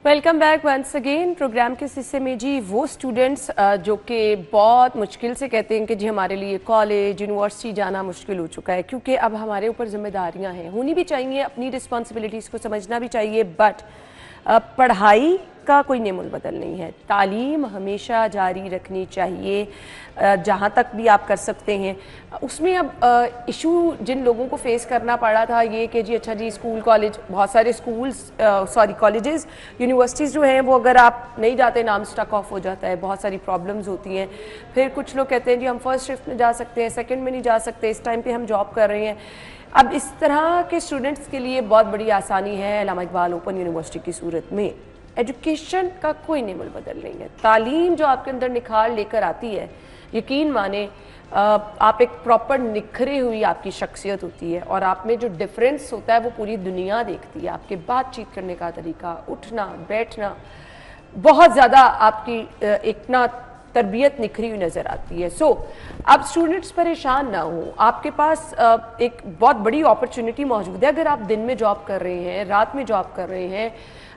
Welcome back once again. Program के हिस्से में जी वो स्टूडेंट्स जो कि बहुत मुश्किल से कहते हैं कि जी हमारे लिए कॉलेज यूनिवर्सिटी जाना मुश्किल हो चुका है, क्योंकि अब हमारे ऊपर जिम्मेदारियां हैं, होनी भी चाहिए, अपनी रिस्पॉन्सिबिलिटीज़ को समझना भी चाहिए, बट पढ़ाई का कोई नेमुल बदल नहीं है। तालीम हमेशा जारी रखनी चाहिए जहाँ तक भी आप कर सकते हैं। उसमें अब इशू जिन लोगों को फेस करना पड़ा था ये कि जी अच्छा जी स्कूल कॉलेज, बहुत सारे स्कूल्स कॉलेजेस यूनिवर्सिटीज़ जो हैं वो अगर आप नहीं जाते नाम स्टक ऑफ हो जाता है, बहुत सारी प्रॉब्लम्स होती हैं। फिर कुछ लोग कहते हैं जी हम फर्स्ट शिफ्ट में जा सकते हैं, सेकेंड में नहीं जा सकते, इस टाइम पर हम जॉब कर रहे हैं। अब इस तरह के स्टूडेंट्स के लिए बहुत बड़ी आसानी है अल्लामा इकबाल ओपन यूनिवर्सिटी की सूरत में। एजुकेशन का कोई नेमुल बदल नहीं है। तालीम जो आपके अंदर निखार लेकर आती है, यकीन माने आप एक प्रॉपर निखरी हुई आपकी शख्सियत होती है, और आप में जो डिफरेंस होता है वो पूरी दुनिया देखती है। आपके बातचीत करने का तरीका, उठना बैठना, बहुत ज़्यादा आपकी एक ना तरबियत निखरी हुई नज़र आती है। अब स्टूडेंट्स परेशान ना हो, आपके पास एक बहुत बड़ी अपॉर्चुनिटी मौजूद है। अगर आप दिन में जॉब कर रहे हैं, रात में जॉब कर रहे हैं,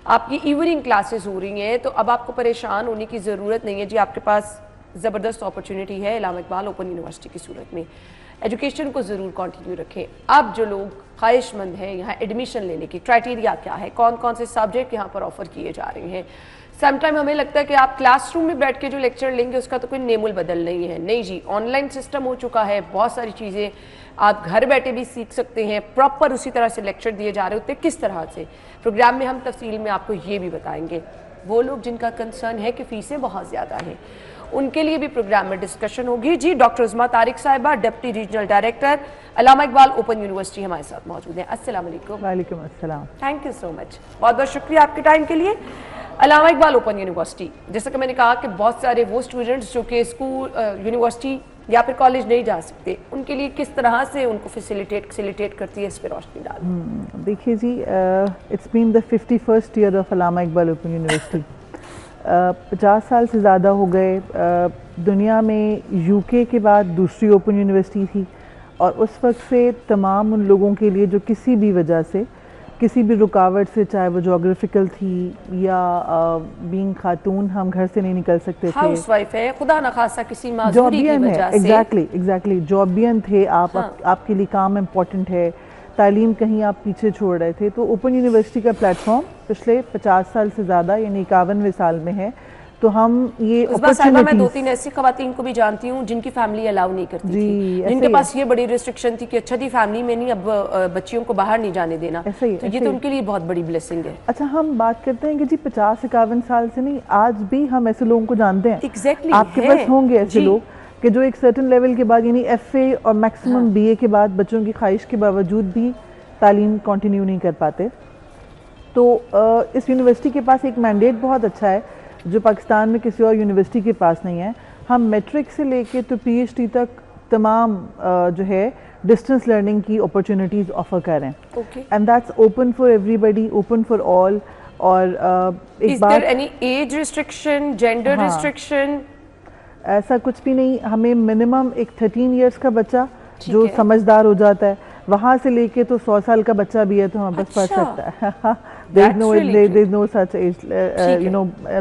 आपकी इवनिंग क्लासेस हो रही हैं, तो अब आपको परेशान होने की ज़रूरत नहीं है जी। आपके पास ज़बरदस्त अपॉर्चुनिटी है अल्लामा इकबाल ओपन यूनिवर्सिटी की सूरत में। एजुकेशन को ज़रूर कंटिन्यू रखें। अब जो लोग ख्वाहिशमंद हैं यहाँ एडमिशन लेने की, क्राइटेरिया क्या है, कौन कौन से सब्जेक्ट यहाँ पर ऑफर किए जा रहे हैं। समटाइम हमें लगता है कि आप क्लासरूम में बैठ के जो लेक्चर लेंगे उसका तो कोई नेमुल बदल नहीं है। नहीं जी, ऑनलाइन सिस्टम हो चुका है, बहुत सारी चीज़ें आप घर बैठे भी सीख सकते हैं। प्रॉपर उसी तरह से लेक्चर दिए जा रहे होते हैं। किस तरह से प्रोग्राम में हम तफसील में आपको ये भी बताएंगे। वो लोग जिनका कंसर्न है कि फ़ीसें बहुत ज़्यादा हैं, उनके लिए भी प्रोग्राम में डिस्कशन होगी जी। डॉक्टर उस्मा तारिक साहिबा, डिप्टी रीजनल डायरेक्टर अल्लामा इकबाल ओपन यूनिवर्सिटी, हमारे साथ मौजूद हैं। अस्सलाम वालेकुम। वालेकुम अस्सलाम। थैंक यू सो मच, बहुत बहुत शुक्रिया आपके टाइम के लिए। अल्लामा इकबाल ओपन यूनिवर्सिटी, जैसा कि मैंने कहा कि बहुत सारे वो स्टूडेंट्स जो कि स्कूल यूनिवर्सिटी या फिर कॉलेज नहीं जा सकते, उनके लिए किस तरह से उनको फैसिलिटेट करती है, इस पर रोशनी डाल। देखिए जी, it's been the 51st year of Allama Iqbal open university. 50 साल से ज़्यादा हो गए। दुनिया में यूके के बाद दूसरी ओपन यूनिवर्सिटी थी, और उस वक्त से तमाम उन लोगों के लिए जो किसी भी वजह से, किसी भी रुकावट से, चाहे वो जोग्राफिकल थी या बीइंग खातून हम घर से नहीं निकल सकते थे, हाउसवाइफ है, खुदा न खासा किसी माजूरी की वजह से, एग्जैक्टली जॉबियन थे आप, आपके लिए काम इम्पोर्टेंट है, तालीम कहीं आप पीछे छोड़ रहे थे, तो ओपन यूनिवर्सिटी का प्लेटफॉर्म पिछले 50 साल से ज़्यादा यानी 51वें साल में है। तो हम ये मैं 2-3 ऐसी खवातीन को भी जानती हूँ जिनकी फैमिली अलाउ नहीं करती थी, जिनके पास ये बड़ी रिस्ट्रिक्शन थी कि अच्छा जी फैमिली में नहीं, अब बच्चियों को बाहर नहीं जाने देना। तो ये तो उनके लिए बहुत बड़ी ब्लेसिंग है। अच्छा, हम बात करते हैं कि जी 50-51 साल से नहीं, आज भी हम ऐसे लोगों को जानते हैं। एग्जैक्टली, आपके पास होंगे ऐसे लोग कि जो एक सर्टेन लेवल के बाद यानी FA और मैक्सिमम BA के बाद बच्चों की ख्वाहिश के बावजूद भी तालीम कंटिन्यू नहीं कर पाते। तो इस यूनिवर्सिटी के पास एक मैंडेट बहुत अच्छा है जो पाकिस्तान में किसी और यूनिवर्सिटी के पास नहीं है। हम मैट्रिक से लेके तो PhD तक तमाम जो है डिस्टेंस लर्निंग की अपॉर्चुनिटीज़ ऑफर कर रहे हैं, and that's open for everybody, open for all. और एक बात, any as restriction, gender restriction? ऐसा कुछ भी नहीं। हमें मिनिमम एक 13 इयर्स का बच्चा जो समझदार हो जाता है, वहाँ से लेके तो 100 साल का बच्चा भी है तो हम बस पढ़ सकता है। there is no such age,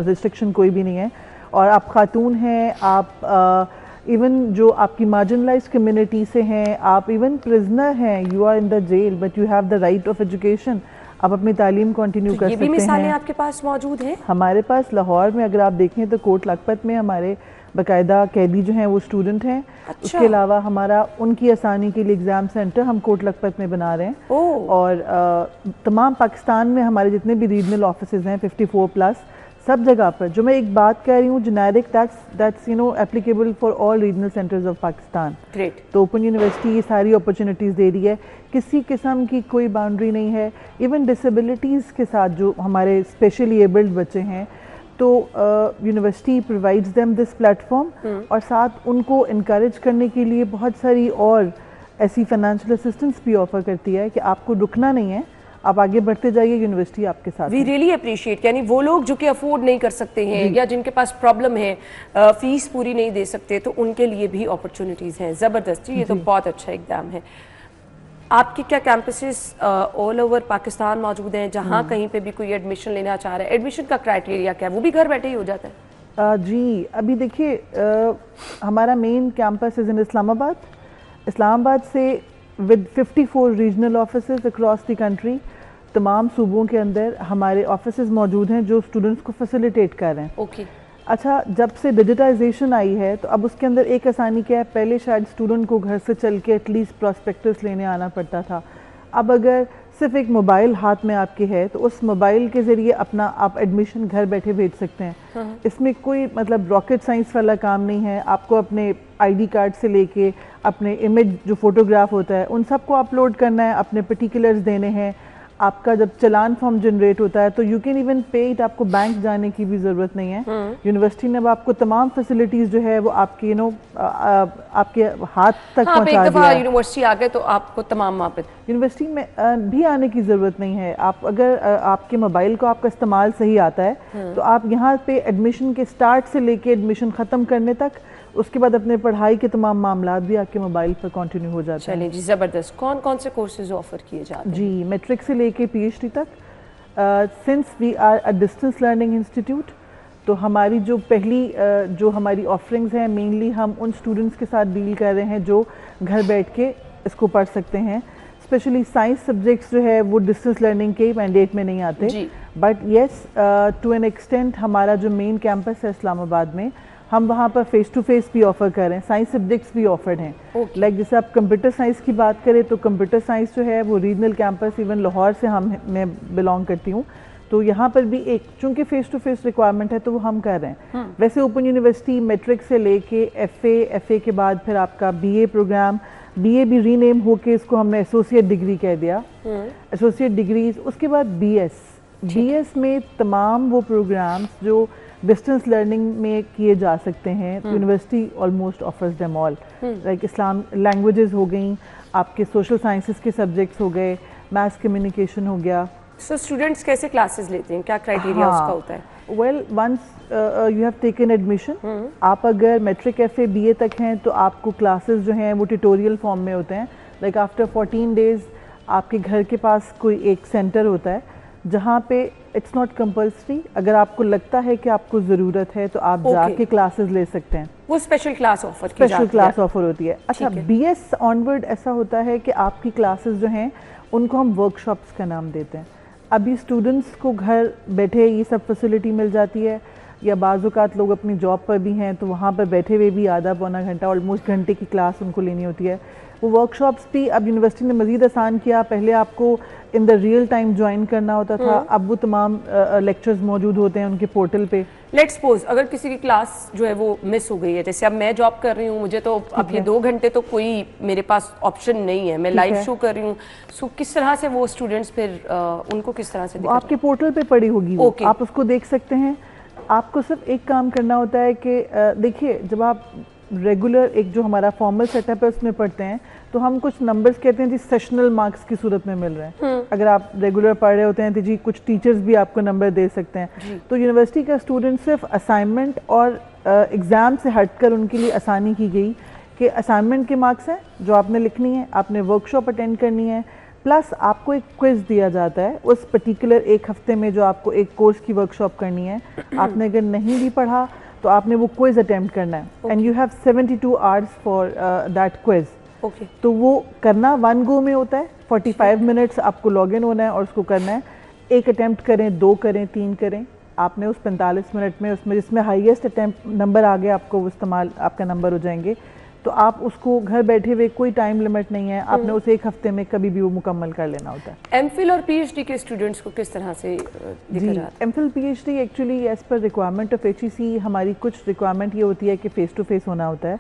restriction कोई भी नहीं है। और आप खातून हैं, आप इवन जो आपकी मार्जिनलाइज्ड कम्युनिटी से हैं, आप इवन प्रिजनर हैं, you are in the jail but you have the right of education, आप अपनी तालीम कंटिन्यू कर सकते हैं। मिसालें आपके पास मौजूद हैं? हमारे पास लाहौर में अगर आप देखें तो कोट लखपत में हमारे बाकायदा कैदी जो हैं वो स्टूडेंट हैं। उसके अलावा हमारा उनकी आसानी के लिए एग्ज़ाम सेंटर हम कोट लखपत में बना रहे हैं। और तमाम पाकिस्तान में हमारे जितने भी रीजनल ऑफिसेज हैं 54+ सब जगह पर, जो मैं एक बात कह रही हूँ generic, that's applicable for all regional centres of Pakistan. Great. तो ओपन यूनिवर्सिटी ये सारी अपॉर्चुनिटीज़ दे रही है, किसी किस्म की कोई बाउंड्री नहीं है। इवन डिसेबिलिटीज़ के साथ जो हमारे स्पेशली एबल्ड बच्चे हैं, तो university provides them this platform, और साथ उनको इनकरेज करने के लिए बहुत सारी और ऐसी फाइनेंशियल असिस्टेंस भी ऑफर करती है कि आपको रुकना नहीं है, आप आगे बढ़ते जाइए, यूनिवर्सिटी आपके साथ। वी रियली अप्रिशिएट, यानी वो लोग जो कि अफोर्ड नहीं कर सकते हैं या जिनके पास प्रॉब्लम है, फीस पूरी नहीं दे सकते, तो उनके लिए भी अपॉर्चुनिटीज़ हैं। ज़बरदस्त, ये तो बहुत अच्छा एग्जाम है। आपके क्या कैंपसेस ऑल ओवर पाकिस्तान मौजूद हैं जहाँ कहीं पे भी कोई एडमिशन लेना चाह रहा है? एडमिशन का क्राइटेरिया क्या है? वो भी घर बैठे ही हो जाता है? जी, अभी देखिए हमारा main campus is in Islamabad. Islamabad से with 54 regional offices across the country, तमाम सूबों के अंदर हमारे ऑफिसेज मौजूद हैं जो स्टूडेंट्स को फैसिलिटेट कर रहे हैं। ओके। अच्छा, जब से डिजिटाइजेशन आई है तो अब उसके अंदर एक आसानी क्या है, पहले शायद स्टूडेंट को घर से चल के एटलीस्ट प्रॉस्पेक्टस लेने आना पड़ता था। अब अगर सिर्फ एक मोबाइल हाथ में आपके है तो उस मोबाइल के ज़रिए अपना आप एडमिशन घर बैठे भेज सकते हैं। इसमें कोई मतलब रॉकेट साइंस वाला काम नहीं है। आपको अपने आईडी कार्ड से लेके अपने इमेज जो फोटोग्राफ होता है उन सबको अपलोड करना है, अपने पर्टिकुलर्स देने हैं। आपका जब चलान फॉर्म जनरेट होता है तो यू कैन इवन पे इट, आपको बैंक जाने की भी ज़रूरत नहीं है। यूनिवर्सिटी ने अब आपको तमाम फैसिलिटीज़ जो है वो आपके आपके हाथ तक हाँ, पहुंचा एक दफ़ा दिया है। यूनिवर्सिटी आ गए तो आपको तमाम वहाँ पे यूनिवर्सिटी में भी आने की ज़रूरत नहीं है। आप अगर आपके मोबाइल को आपका इस्तेमाल सही आता है तो आप यहाँ पे एडमिशन के स्टार्ट से लेके एडमिशन ख़त्म करने तक, उसके बाद अपने पढ़ाई के तमाम मामला भी आपके मोबाइल पर कंटिन्यू हो जाते हैं। चलिए जी, ज़बरदस्त। कौन कौन से कोर्सेज ऑफर किए जाते हैं? जी, मैट्रिक से लेके पीएचडी तक। Since we are a distance learning institute, तो हमारी जो पहली जो हमारी ऑफरिंग्स हैं मेनली हम उन स्टूडेंट्स के साथ डील कर रहे हैं जो घर बैठ के इसको पढ़ सकते हैं। स्पेशली साइंस सब्जेक्ट्स जो है वो डिस्टेंस लर्निंग के मैंडेट में नहीं आते, but yes to an extent हमारा जो मेन कैंपस है इस्लामाबाद में, हम वहाँ पर फेस टू फेस भी ऑफ़र कर रहे हैं। साइंस सब्जेक्ट्स भी ऑफर्ड हैं। लाइक जैसे आप कंप्यूटर साइंस की बात करें तो कंप्यूटर साइंस जो है वो रीजनल कैंपस इवन लाहौर से मैं बिलोंग करती हूँ, तो यहाँ पर भी एक चूँकि फेस टू फेस रिक्वायरमेंट है तो वो हम कर रहे हैं। वैसे ओपन यूनिवर्सिटी मैट्रिक से लेके एफए के बाद फिर आपका बीए प्रोग्राम, बीए भी रीनेम होके इसको हमने एसोसिएट डिग्री कह दिया, एसोसिएट डिग्रीज। उसके बाद बीएस में तमाम वो प्रोग्राम्स जो डिस्टेंस लर्निंग में किए जा सकते हैं, university almost offers them all. Like Islam languages हो गई, आपके सोशल साइंसेस के सब्जेक्ट्स हो गए, मैथ्स कम्युनिकेशन हो गया। सो स्टूडेंट्स कैसे क्लासेस लेते हैं, क्या क्राइटेरिया उसका होता है? Well, once you have taken admission, आप अगर मैट्रिक एफए बीए तक हैं तो आपको क्लासेस जो हैं वो ट्यूटोरियल फॉर्म में होते हैं। लाइक आफ्टर 14 डेज आपके घर के पास कोई एक सेंटर होता है जहाँ पे इट्स नॉट कंपल्सरी, अगर आपको लगता है कि आपको ज़रूरत है तो आप जाके क्लासेस ले सकते हैं। वो स्पेशल क्लास ऑफर की स्पेशल क्लास ऑफर होती है। अच्छा, बीएस ऑनवर्ड ऐसा होता है कि आपकी क्लासेस जो हैं उनको हम वर्कशॉप्स का नाम देते हैं। अभी स्टूडेंट्स को घर बैठे ये सब फैसिलिटी मिल जाती है, या बाज़ औक़ात लोग अपनी जॉब पर भी हैं तो वहाँ पर बैठे हुए भी आधा पौना घंटा ऑलमोस्ट घंटे की क्लास उनको लेनी होती है। वो वर्कशॉप्स भी अब यूनिवर्सिटी ने मज़ीद आसान किया। पहले आपको in the real time join करना होता था, अब वो तमाम लेक्चर्स मौजूद होते हैं उनके पोर्टल पे। लेट्स सपोज अगर किसी की क्लास जो है वो मिस हो गई है, जैसे अब मैं जॉब कर रही हूँ, मुझे तो अब ये 2 घंटे तो कोई मेरे पास ऑप्शन नहीं है, मैं लाइव शो कर रही हूँ, सो किस तरह से वो स्टूडेंट्स फिर उनको किस तरह से आपके पोर्टल पे पड़ी होगी, आप उसको देख सकते हैं। आपको सिर्फ एक काम करना होता है कि देखिए, जब आप रेगुलर एक जो हमारा फॉर्मल सेटअप है उसमें पढ़ते हैं तो हम कुछ नंबर्स कहते हैं जी सेशनल मार्क्स की सूरत में मिल रहे हैं। अगर आप रेगुलर पढ़ रहे होते हैं तो जी कुछ टीचर्स भी आपको नंबर दे सकते हैं। तो यूनिवर्सिटी का स्टूडेंट सिर्फ असाइनमेंट और एग्ज़ाम से हटकर उनके लिए आसानी की गई कि असाइनमेंट के मार्क्स हैं जो आपने लिखनी है, आपने वर्कशॉप अटेंड करनी है, प्लस आपको एक क्विज़ दिया जाता है उस पर्टिकुलर एक हफ्ते में जो आपको एक कोर्स की वर्कशॉप करनी है। आपने अगर नहीं भी पढ़ा तो आपने वो क्विज़ अटेम्प्ट करना है and you have 72 hours for that quiz. तो वो करना 1 गो में होता है, 45 मिनट्स आपको लॉग इन होना है और उसको करना है। एक अटेम्प्ट करें, 2 करें, 3 करें, आपने उस 45 मिनट में उसमें जिसमें हाईएस्ट अटेम्प्ट नंबर आ गया आपको वो इस्तेमाल आपका नंबर हो जाएंगे। तो आप उसको घर बैठे हुए, कोई टाइम लिमिट नहीं है, आपने उस एक हफ्ते में कभी भी वो मुकम्मल कर लेना होता है। एमफिल और पीएचडी के स्टूडेंट्स को किस तरह से जी, MPhil PhD actually as per requirement of HEC हमारी कुछ रिक्वायरमेंट ये होती है कि फेस टू फेस होना होता है।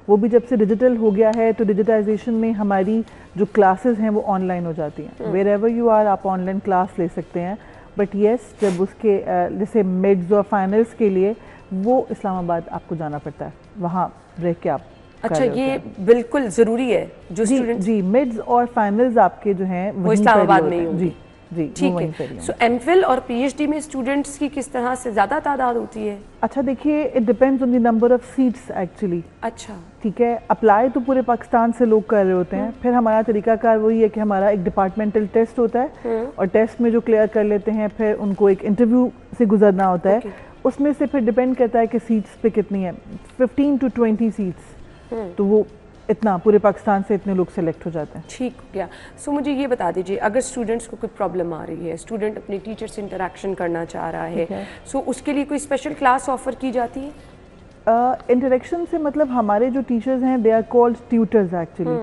वो भी जब से डिजिटल हो गया है तो डिजिटाइजेशन में हमारी जो क्लासेस हैं वो ऑनलाइन हो जाती हैं। वेयर एवर यू आर आप ऑनलाइन क्लास ले सकते हैं, बट येस जब उसके जैसे मिड्स और फाइनल्स के लिए वो इस्लामाबाद आपको जाना पड़ता है, वहाँ रह के आप। अच्छा, ये बिल्कुल जरूरी है जो स्टूडेंट जी मिड्स और फाइनल्स आपके जो हैं वो इस्लामाबाद में ही जी जी, वो ठीक वहीं है। पे रही हूँ। सो एमफिल और पीएचडी में स्टूडेंट्स की किस तरह से ज़्यादा तादाद होती है? अच्छा देखिए, it depends on the number of seats actually. अच्छा, ठीक है, अप्लाई तो पूरे पाकिस्तान से लोग कर रहे होते हैं, फिर हमारा तरीकाकार वही है कि हमारा एक डिपार्टमेंटल टेस्ट होता है और टेस्ट में जो क्लियर कर लेते हैं फिर उनको एक इंटरव्यू से गुजरना होता है। उसमें से फिर डिपेंड करता है कि सीट्स पे कितनी है, 15 to 20 सीट्स, तो वो इतना पूरे पाकिस्तान से इतने लोग सेलेक्ट हो जाते हैं। ठीक हो गया। सो मुझे ये बता दीजिए, अगर स्टूडेंट्स को कोई प्रॉब्लम आ रही है, स्टूडेंट अपने टीचर से इंटरेक्शन करना चाह रहा है, सो उसके लिए कोई स्पेशल क्लास ऑफर की जाती है? इंटरेक्शन से मतलब हमारे जो टीचर्स हैं they are called tutors actually.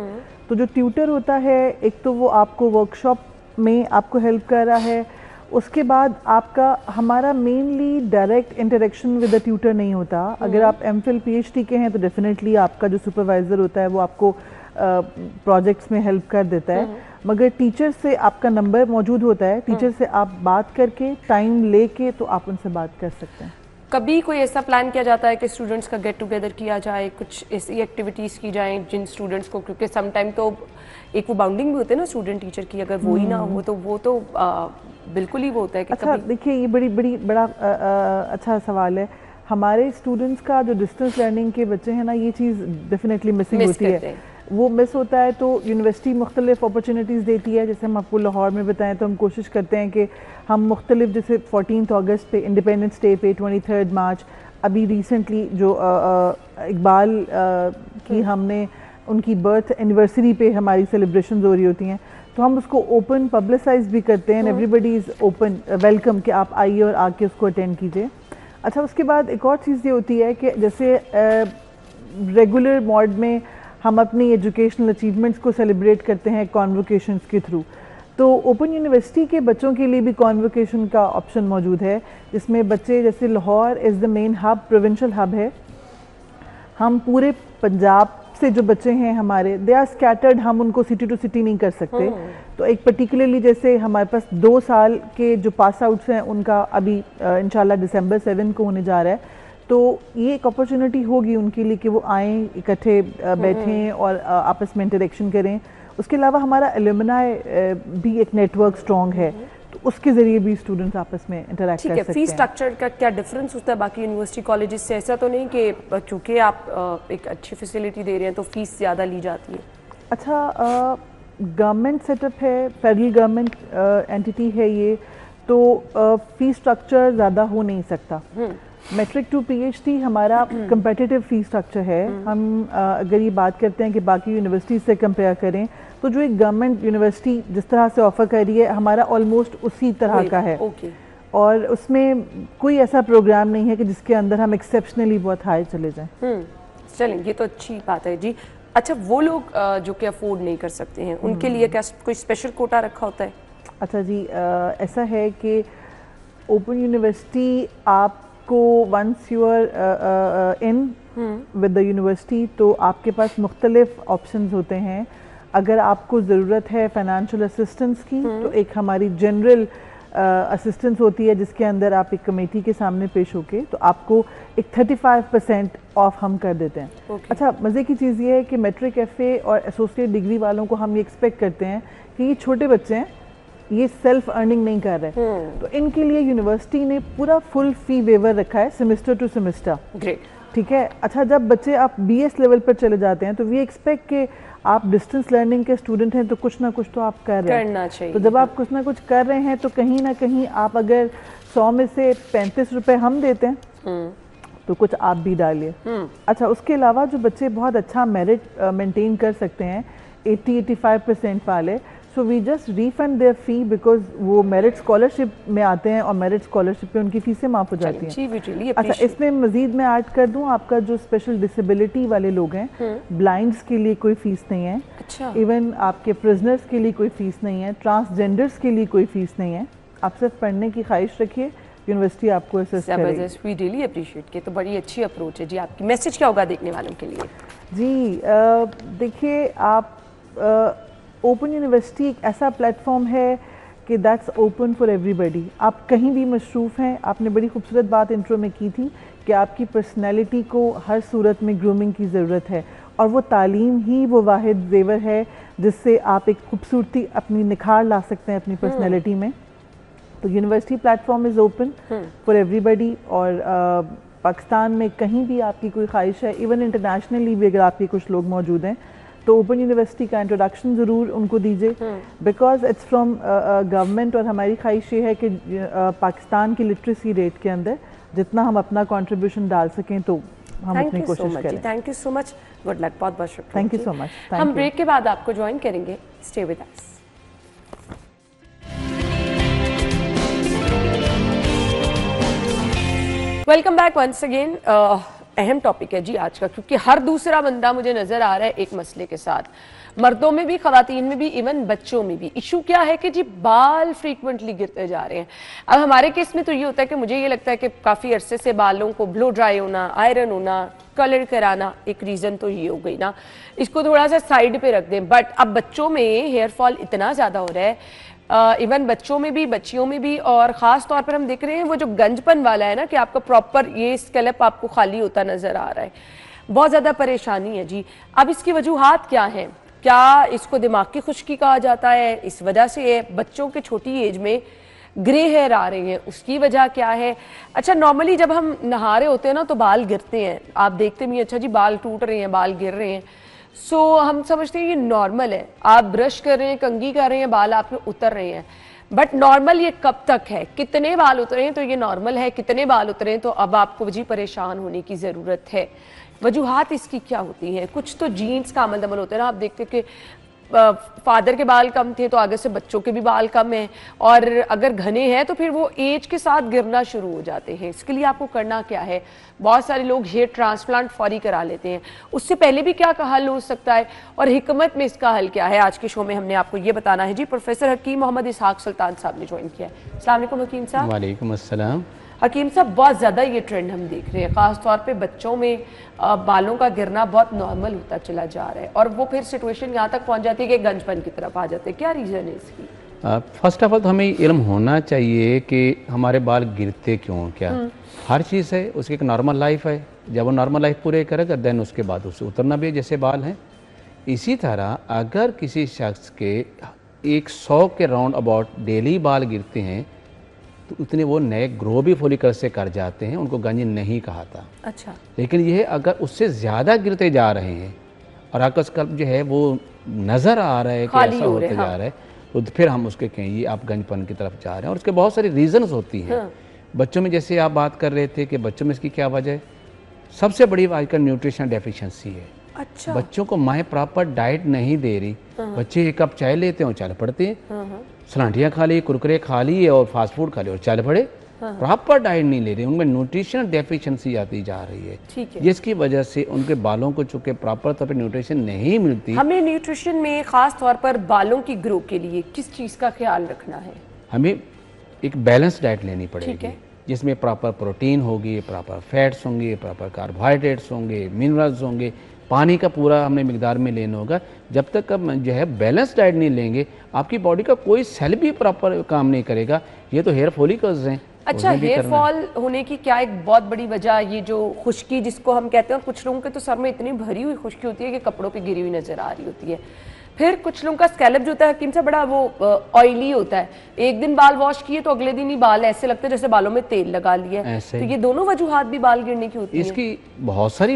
तो जो ट्यूटर होता है, एक तो वो आपको वर्कशॉप में आपको हेल्प कर रहा है, उसके बाद आपका हमारा mainly direct interaction with the tutor नहीं होता। अगर आप एमफिल पीएचडी के हैं तो डेफिनेटली आपका जो सुपरवाइज़र होता है वो आपको प्रोजेक्ट्स में हेल्प कर देता है, मगर टीचर से आपका नंबर मौजूद होता है, टीचर से आप बात करके टाइम लेके तो आप उनसे बात कर सकते हैं। कभी कोई ऐसा प्लान किया जाता है कि स्टूडेंट्स का गेट टुगेदर किया जाए, कुछ ऐसी एक्टिविटीज़ की जाएं जिन स्टूडेंट्स को, क्योंकि सम टाइम तो एक वो बाउंडिंग भी होती है ना स्टूडेंट टीचर की, अगर वो ही ना हो तो वो तो बिल्कुल ही वो होता है कि अच्छा देखिए, ये बड़ा अच्छा सवाल है। हमारे स्टूडेंट्स का जो डिस्टेंस लर्निंग के बच्चे हैं ना, ये चीज़ डेफिनेटली मिसिंग होती है। वो मिस होता है तो यूनिवर्सिटी मुख्तलिफ अपॉर्चुनिटीज़ देती है। जैसे हम आपको लाहौर में बताएं तो हम कोशिश करते हैं कि हम मुख्तलिफ, जैसे 14 अगस्त पे, इंडिपेंडेंस डे पे, 23 मार्च, अभी रिसेंटली जो इकबाल की हमने उनकी बर्थ एनिवर्सरी पे हमारी सेलिब्रेशंस हो रही होती हैं, तो हम उसको ओपन पब्लिसाइज भी करते हैं। एवरीबडी इज़ ओपन वेलकम कि आप आइए और आके उसको अटेंड कीजिए। अच्छा, उसके बाद एक और चीज़ ये होती है कि जैसे रेगुलर मोड में हम अपनी एजुकेशनल अचीवमेंट्स को सेलिब्रेट करते हैं कॉन्वोकेशंस के थ्रू, तो ओपन यूनिवर्सिटी के बच्चों के लिए भी कॉन्वोकेशन का ऑप्शन मौजूद है, जिसमें बच्चे, जैसे Lahore is the main hub, provincial hub है। हम पूरे पंजाब से जो बच्चे हैं हमारे, दे आर स्कैटर्ड, हम उनको सिटी टू सिटी नहीं कर सकते। तो एक पर्टिकुलरली जैसे हमारे पास 2 साल के जो पास आउट्स हैं उनका अभी इंशाल्लाह दिसंबर 7 को होने जा रहा है, तो ये एक अपॉर्चुनिटी होगी उनके लिए कि वो आएँ, इकट्ठे बैठें और आपस में इंटरेक्शन करें। उसके अलावा हमारा एलुमनाई भी एक नेटवर्क स्ट्रॉन्ग है, तो उसके ज़रिए भी स्टूडेंट्स आपस में इंटरेक्ट कर सकते हैं। फीस स्ट्रक्चर का क्या डिफरेंस होता है बाकी यूनिवर्सिटी कॉलेजेस से? ऐसा तो नहीं कि क्योंकि आप एक अच्छी फैसिलिटी दे रहे हैं तो फीस ज़्यादा ली जाती है? अच्छा, गवर्नमेंट सेटअप है, फेडरल गवर्नमेंट एंटिटी है ये, तो फीस स्ट्रक्चर ज़्यादा हो नहीं सकता। मैट्रिक टू पीएचडी हमारा कंपेटिटिव फीस स्ट्रक्चर है। हम अगर ये बात करते हैं कि बाकी यूनिवर्सिटीज़ से कंपेयर करें, तो जो एक गवर्नमेंट यूनिवर्सिटी जिस तरह से ऑफ़र कर रही है, हमारा ऑलमोस्ट उसी तरह का है। और उसमें कोई ऐसा प्रोग्राम नहीं है कि जिसके अंदर हम एक्सेप्शनली बहुत हाई चले जाएं। चलें, ये तो अच्छी बात है जी। अच्छा, वो लोग जो कि अफोर्ड नहीं कर सकते हैं, उनके लिए क्या कोई स्पेशल कोटा रखा होता है? अच्छा जी, ऐसा है कि ओपन यूनिवर्सिटी आपको once you are in with the university, तो आपके पास मुख्तलिफ ऑप्शंस होते हैं। अगर आपको ज़रूरत है फाइनेंशियल असिस्टेंस की, तो एक हमारी जनरल असिस्टेंस होती है जिसके अंदर आप एक कमेटी के सामने पेश होके, तो आपको एक 35% ऑफ हम कर देते हैं। अच्छा, मज़े की चीज़ ये है कि मैट्रिक एफए और एसोसिएट डिग्री वालों को हम ये एक्सपेक्ट करते हैं कि ये छोटे बच्चे हैं, ये सेल्फ अर्निंग नहीं कर रहे, तो इनके लिए यूनिवर्सिटी ने पूरा फुल फी वेवर रखा है सेमेस्टर टू सेमेस्टर। ग्रेट, ठीक है। अच्छा, जब बच्चे आप बीएस लेवल पर चले जाते हैं तो वी एक्सपेक्ट कि आप डिस्टेंस लर्निंग के स्टूडेंट हैं, तो कुछ ना कुछ तो आप कर रहे हैं, करना चाहिए। तो जब आप कुछ ना कुछ कर रहे हैं तो कहीं ना कहीं आप अगर 100 में से 35 रुपए हम देते हैं तो कुछ आप भी डालिए। अच्छा, उसके अलावा जो बच्चे बहुत अच्छा मेरिट मेंटेन कर सकते हैं, 80-85% वाले, so we just refund their fee because वो मेरिट स्कॉलरशिप में आते हैं और मेरिट स्कॉलरशिप पे उनकी फीसें माफ़ हो जाती हैं। अच्छा, इसमें मजीद मैं ऐड कर दूं, आपका जो स्पेशल डिसेबिलिटी वाले लोग हैं, ब्लाइंड्स के लिए कोई फीस नहीं है। अच्छा, इवन आपके प्रिजनर्स के लिए कोई फीस नहीं है, ट्रांसजेंडर्स के लिए कोई फीस नहीं है। आप सिर्फ पढ़ने की ख्वाहिश रखिए, यूनिवर्सिटी आपको असिस्ट करेगी। जबरदस्त, वी रियली अप्रिशिएट के, तो बड़ी अच्छी अप्रोच है जी आपकी। मैसेज क्या होगा देखने वालों के लिए? जी, देखिए, आप ओपन यूनिवर्सिटी एक ऐसा प्लेटफॉर्म है कि दैट्स ओपन फॉर एवरीबडी। आप कहीं भी मशरूफ़ हैं। आपने बड़ी खूबसूरत बात इंट्रो में की थी कि आपकी पर्सनैलिटी को हर सूरत में ग्रूमिंग की ज़रूरत है, और वो तालीम ही वो वाहिद जेवर है जिससे आप एक खूबसूरती अपनी निखार ला सकते हैं अपनी पर्सनैलिटी में। तो university platform is open for everybody, और पाकिस्तान में कहीं भी आपकी कोई ख्वाहिश है, इवन इंटरनेशनली भी अगर आपके कुछ लोग मौजूद हैं, तो ओपन यूनिवर्सिटी का इंट्रोडक्शन ज़रूर उनको दीजिए, बिकॉज इट्स फ्रॉम गवर्नमेंट। और हमारी ख्वाहिश ये है कि पाकिस्तान की लिटरेसी रेट के अंदर जितना हम अपना कंट्रीब्यूशन डाल सकें तो हम अपनी कोशिश करें। Thank you so much, good luck, बहुत बहुत शुक्रिया। Thank you so much. हम ब्रेक के बाद आपको ज्वाइन करेंगे, stay with us. Welcome back once again. अहम टॉपिक है जी आज का, क्योंकि हर दूसरा बंदा मुझे नजर आ रहा है एक मसले के साथ, मर्दों में भी, खवातीन में भी, इवन बच्चों में भी। इशू क्या है कि जी बाल फ्रीक्वेंटली गिरते जा रहे हैं। अब हमारे केस में तो ये होता है कि मुझे ये लगता है कि काफ़ी अरसे से बालों को ब्लो ड्राई होना, आयरन होना, कलर कराना, एक रीज़न तो ये हो गई ना, इसको थोड़ा सा साइड पे रख दें। बट अब बच्चों में हेयर फॉल इतना ज़्यादा हो रहा है, इवन बच्चों में भी, बच्चियों में भी, और ख़ास तौर पर हम देख रहे हैं वो जो गंजपन वाला है ना, कि आपका प्रॉपर ये स्कैल्प आपको खाली होता नज़र आ रहा है, बहुत ज़्यादा परेशानी है जी। अब इसकी वजूहात क्या हैं? क्या इसको दिमाग की खुश्की कहा जाता है, इस वजह से है? बच्चों के छोटी एज में ग्रे हेयर आ रहे हैं, उसकी वजह क्या है? अच्छा, नॉर्मली जब हम नहा रहे होते हैं ना तो बाल गिरते हैं, आप देखते भी, अच्छा जी बाल टूट रहे हैं, बाल गिर रहे हैं, सो हम समझते हैं ये नॉर्मल है। आप ब्रश कर रहे हैं, कंघी कर रहे हैं, बाल आप में उतर रहे हैं, बट नॉर्मल ये कब तक है? कितने बाल उतरे हैं तो ये नॉर्मल है, कितने बाल उतरे हैं तो अब आपको जी परेशान होने की ज़रूरत है। वजूहात इसकी क्या होती हैं? कुछ तो जीन्स का अमल दमल होता है ना, आप देखते कि फादर के बाल कम थे तो आगे से बच्चों के भी बाल कम हैं, और अगर घने हैं तो फिर वो एज के साथ गिरना शुरू हो जाते हैं। इसके लिए आपको करना क्या है? बहुत सारे लोग हेयर ट्रांसप्लांट फौरी करा लेते हैं, उससे पहले भी क्या हल हो सकता है और हिकमत में इसका हल क्या है? आज के शो में हमने आपको ये बताना है जी। प्रोफेसर हकीम मोहम्मद इसहाक सुल्तान साहब ने ज्वाइन किया है। अस्सलाम वालेकुम हकीम साहब। वालेकुम अस्सलाम। हकीम साहब, बहुत ज़्यादा ये ट्रेंड हम देख रहे हैं, ख़ास तौर पे बच्चों में बालों का गिरना बहुत नॉर्मल होता चला जा रहा है, और वो फिर सिचुएशन यहाँ तक पहुँच जाती है कि गंजपन की तरफ आ जाते हैं। क्या रीज़न है इसकी? फर्स्ट ऑफ ऑल तो हमें इल्म होना चाहिए कि हमारे बाल गिरते क्यों, क्या हर चीज़ है उसकी एक नॉर्मल लाइफ है, जब वो नॉर्मल लाइफ पूरे करेगा देन उसके बाद उससे उतरना भी जैसे बाल हैं। इसी तरह अगर किसी शख्स के 100 के राउंड अबाउट डेली बाल गिरते हैं तो उतने वो नए ग्रो भी फॉलिकल से कर जाते हैं, उनको गंज नहीं कहाता। अच्छा। लेकिन यह अगर उससे ज़्यादा गिरते जा रहे हैं और आपका स्कल्प जो है वो नज़र आ रहा है कि ऐसा होते जा रहा है, तो फिर हम उसके कहें ये आप गंजपन की तरफ जा रहे हैं, और उसके बहुत सारी रीज़न्स होती हैं। बच्चों में जैसे आप बात कर रहे थे कि बच्चों में इसकी क्या वजह है, सबसे बड़ी आजकल न्यूट्रिशन डेफिशिएंसी है। अच्छा। बच्चों को माँ प्रॉपर डाइट नहीं दे रही, बच्चे एक कप चाय लेते हैं और चल पड़ते हैं, सलांटियाँ खा ली, कुरकुरे खा लिए और फास्ट फूड खा लिया और चल पड़े, प्रॉपर डाइट नहीं ले रहे, उनमें न्यूट्रिशन डेफिशिएंसी आती जा रही है, जिसकी वजह से उनके बालों को चूंकि प्रॉपर तौर पर न्यूट्रिशन नहीं मिलती। हमें न्यूट्रिशन में खास तौर पर बालों की ग्रो के लिए किस चीज़ का ख्याल रखना है? हमें एक बैलेंस डाइट लेनी पड़ेगी, जिसमें प्रॉपर प्रोटीन होगी, प्रॉपर फैट्स होंगे, प्रॉपर कार्बोहाइड्रेट्स होंगे, मिनरल्स होंगे, पानी का पूरा हमने मिकदार में लेना होगा। जब तक हम जो है बैलेंस डाइट नहीं लेंगे, आपकी बॉडी का कोई सेल भी प्रॉपर काम नहीं करेगा। ये तो हेयर फॉलिकल्स हैं। अच्छा, हेयर फॉल होने की क्या एक बहुत बड़ी वजह ये जो खुश्की जिसको हम कहते हैं, और कुछ लोगों के तो सर में इतनी भरी हुई खुश्की होती है कि कपड़ों पे गिरी हुई नजर आ रही होती है। फिर कुछ लोगों का स्कैल्प जो होता है हकीम साहब बड़ा वो ऑयली होता है, एक दिन बाल वॉश किए तो अगले दिन ही बाल ऐसे लगते हैं जैसे बालों में तेल लगा लिया है। तो ये दोनों वजूहात भी बाल गिरने की होती है? इसकी बहुत सारी